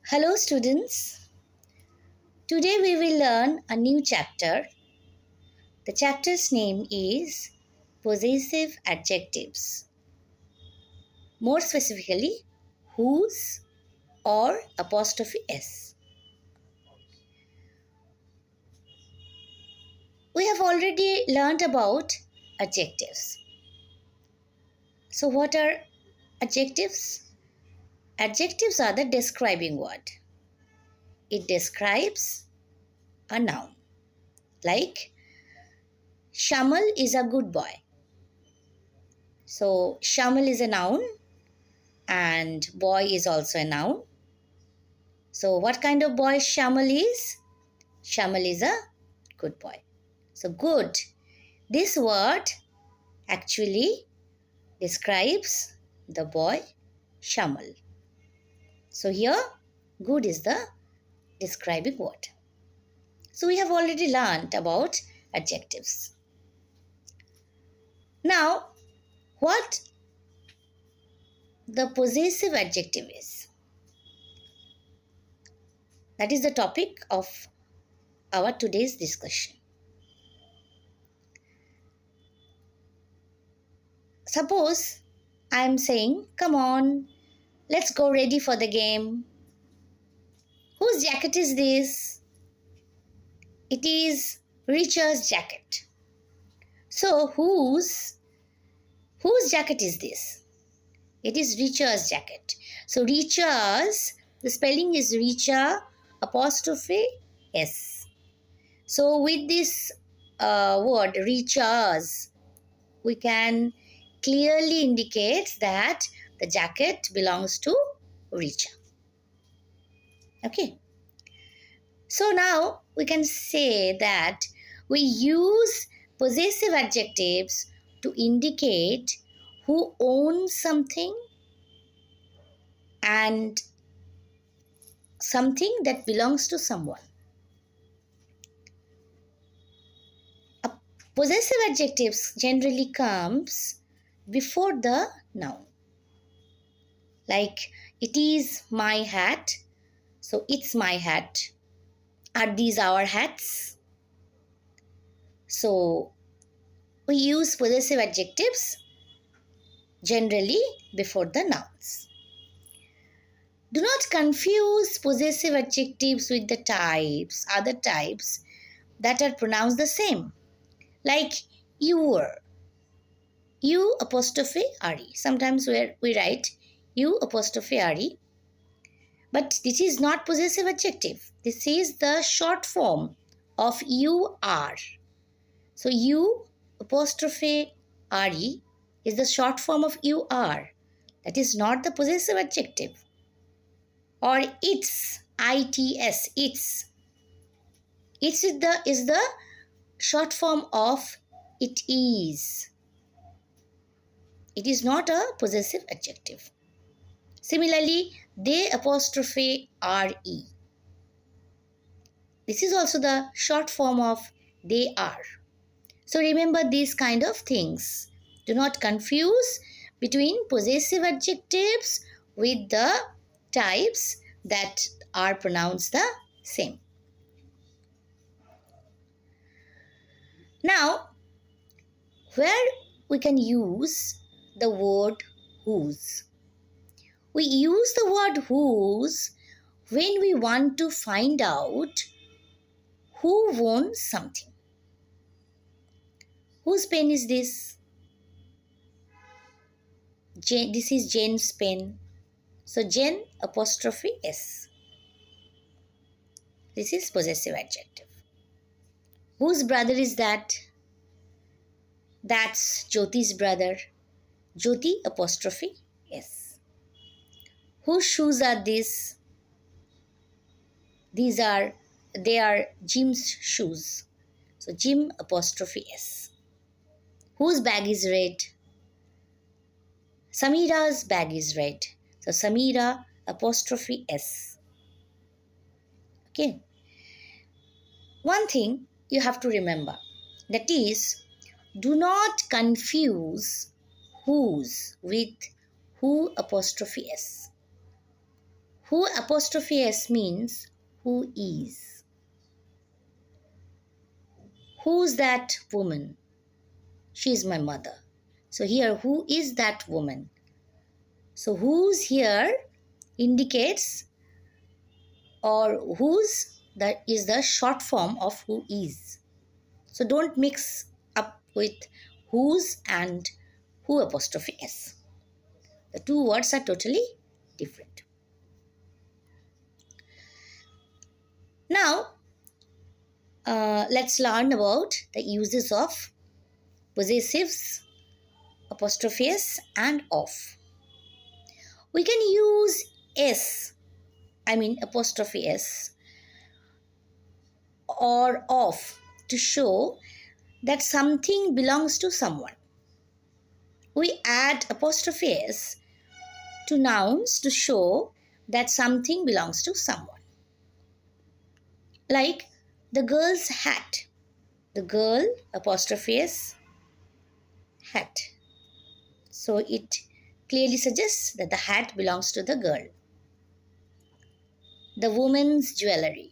Hello students, today we will learn a new chapter. The chapter's name is Possessive Adjectives. More specifically, whose or apostrophe s. We have already learned about adjectives. So what are adjectives? Adjectives are the describing word. It describes a noun. Like, Shamal is a good boy. So, Shamal is a noun and boy is also a noun. So, what kind of boy Shamal is? Shamal is a good boy. So, good. This word actually describes the boy Shamal. So, here, good is the describing word. So, we have already learned about adjectives. Now, what the possessive adjective is? That is the topic of our today's discussion. Suppose I am saying, come on, let's go ready for the game. Whose jacket is this? It is Richard's jacket. So whose jacket is this? It is Richard's jacket. So Richard's, the spelling is Richard apostrophe S. So with this word Richard's, we can clearly indicate that the jacket belongs to Richard. Okay. So now we can say that we use possessive adjectives to indicate who owns something and something that belongs to someone. A possessive adjectives generally comes before the noun. Like, it is my hat. So it's my hat. Are these our hats? So we use possessive adjectives generally before the nouns. Do not confuse possessive adjectives with the other types that are pronounced the same. Like your, U apostrophe re. Sometimes we write U apostrophe re. But this is not possessive adjective. This is the short form of you are. So U apostrophe re is the short form of you are. That is not the possessive adjective. Or its, its, its. Its is the short form of it is. It is not a possessive adjective. Similarly, they apostrophe re. This is also the short form of they are. So remember these kind of things. Do not confuse between possessive adjectives with the types that are pronounced the same. Now, where we can use the word whose. We use the word whose when we want to find out who owns something. Whose pen is this? This is Jane's pen. So Jane apostrophe S. This is possessive adjective. Whose brother is that? That's Jyoti's brother. Jyoti apostrophe S. Whose shoes are these? They are Jim's shoes. So Jim apostrophe S. Whose bag is red? Samira's bag is red. So Samira apostrophe S. Okay. One thing you have to remember, that is, do not confuse whose with who apostrophe S. Who apostrophe S means who is. Who's that woman? She is my mother. So here, who is that woman? So who's here indicates, or whose, that is the short form of who is. So don't mix up with whose and who apostrophe S. The two words are totally different. Now, let's learn about the uses of possessives, apostrophe S and of. We can use S, apostrophe S, or of to show that something belongs to someone. We add apostrophe S to nouns to show that something belongs to someone. Like the girl's hat. The girl, apostrophe S, hat. So it clearly suggests that the hat belongs to the girl. The woman's jewelry.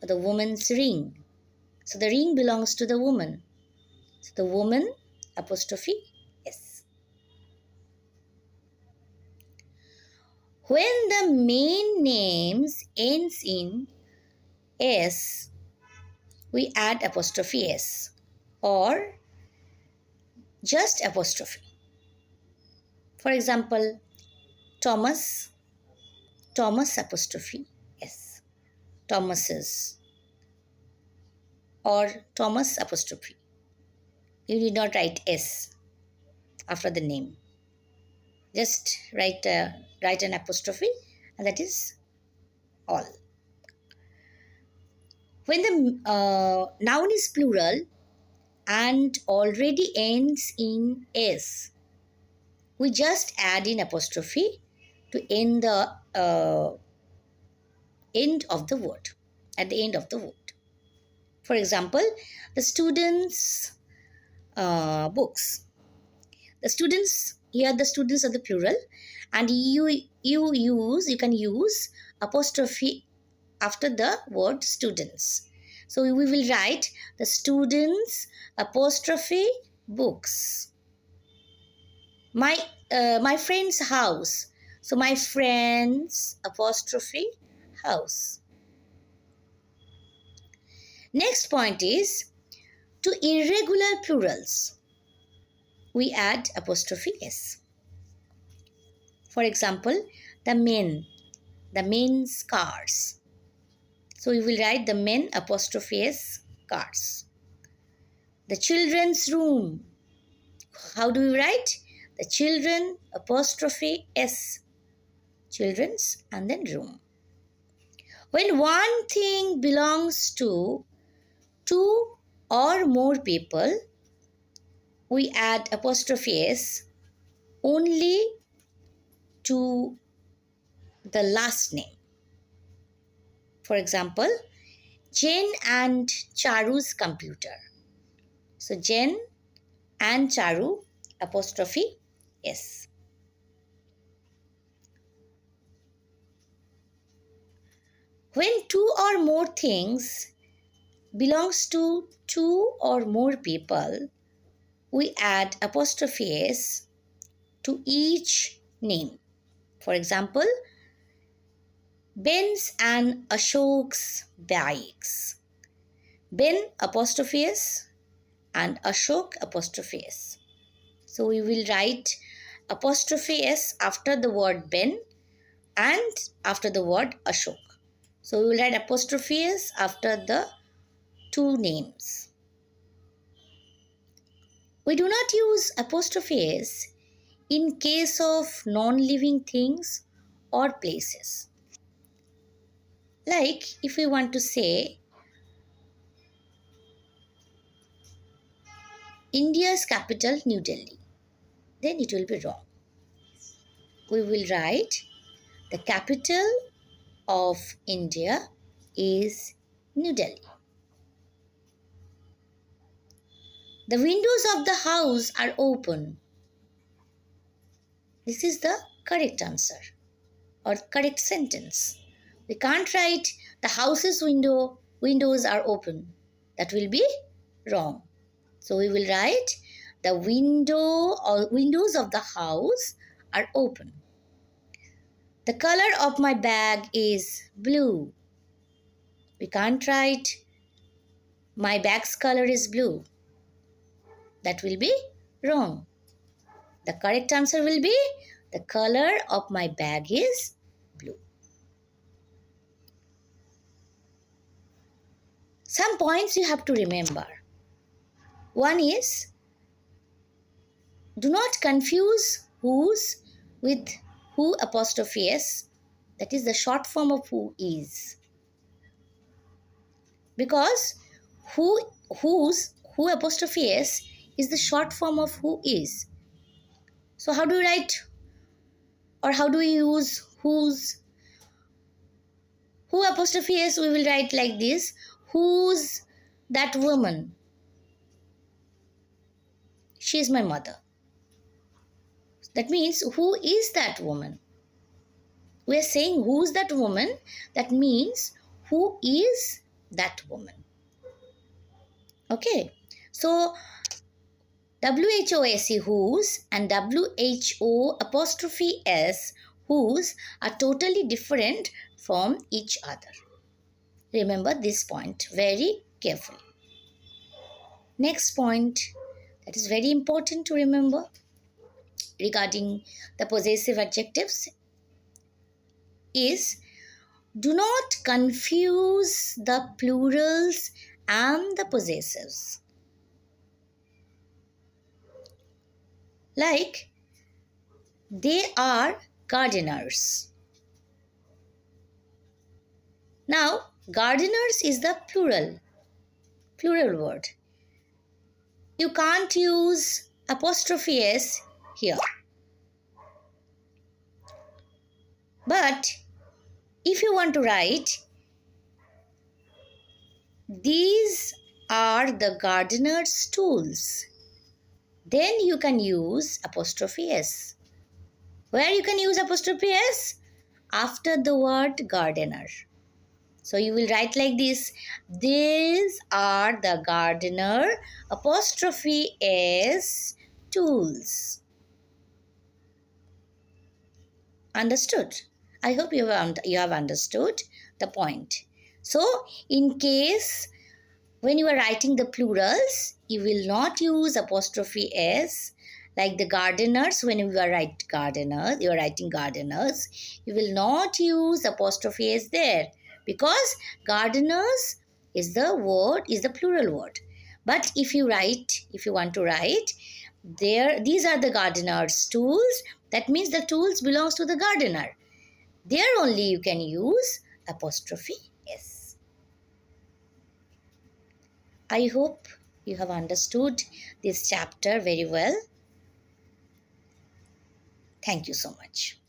The woman's ring. So the ring belongs to the woman. So the woman, apostrophe S. When the main names ends in S, we add apostrophe S or just apostrophe. For example, Thomas, Thomas apostrophe S. Thomas's or Thomas apostrophe. You need not write S after the name. Just write an apostrophe, and that is all. When the noun is plural and already ends in S, we just add in apostrophe to end the end of the word, at the end of the word. For example, the students' books. The students, here the students are the plural, and you can use apostrophe after the word students. So we will write the students apostrophe books. My friend's house. So my friend's apostrophe house. Next point is to irregular plurals. We add apostrophe S. For example, the men's cars. So we will write the men apostrophe S cars. The children's room. How do we write? The children apostrophe S. Children's and then room. When one thing belongs to two or more people, we add apostrophe S only to the last name. For example, Jen and Charu's computer. So Jen and Charu apostrophe S. When two or more things belongs to two or more people, we add apostrophe S to each name. For example, Ben's and Ashok's bikes. Ben apostrophe S and Ashok apostrophe S. So we will write apostrophe S after the word Ben and after the word Ashok. So we will write apostrophe S after the two names. We do not use apostrophe S in case of non-living things or places. Like if we want to say India's capital, New Delhi, then it will be wrong. We will write the capital of India is New Delhi. The windows of the house are open. This is the correct answer. or correct sentence. We can't write the house's windows are open. That will be wrong. So we will write the windows of the house are open. The color of my bag is blue. We can't write my bag's color is blue. That will be wrong. The correct answer will be the color of my bag is blue. Some points you have to remember. One is, do not confuse whose with who apostrophe s. That is the short form of who is. Because who apostrophe s is the short form of who is. So how do you write or how do we use whose? Who apostrophe s we will write like this. Who's that woman? She is my mother. That means who is that woman? We are saying who's that woman. That means who is that woman. Okay. So WHOSE whose and WHO apostrophe S whose are totally different from each other. Remember this point very carefully. Next point that is very important to remember regarding the possessive adjectives is, do not confuse the plurals and the possessives. Like, they are gardeners. Now, gardeners is the plural word. You can't use apostrophe s here. But if you want to write, these are the gardener's tools, then you can use apostrophe s. Where you can use apostrophe s? After the word gardener. So you will write like this. These are the gardener apostrophe s tools. Understood? I hope you have understood the point. So in case when you are writing the plurals, you will not use apostrophe s. Like the gardeners, when you are writing gardeners, you will not use apostrophe s there, because gardeners is the plural word. But if you want to write these are the gardener's tools, that means the tools belongs to the gardener. There only you can use apostrophe s. I hope you have understood this chapter very well. Thank you so much.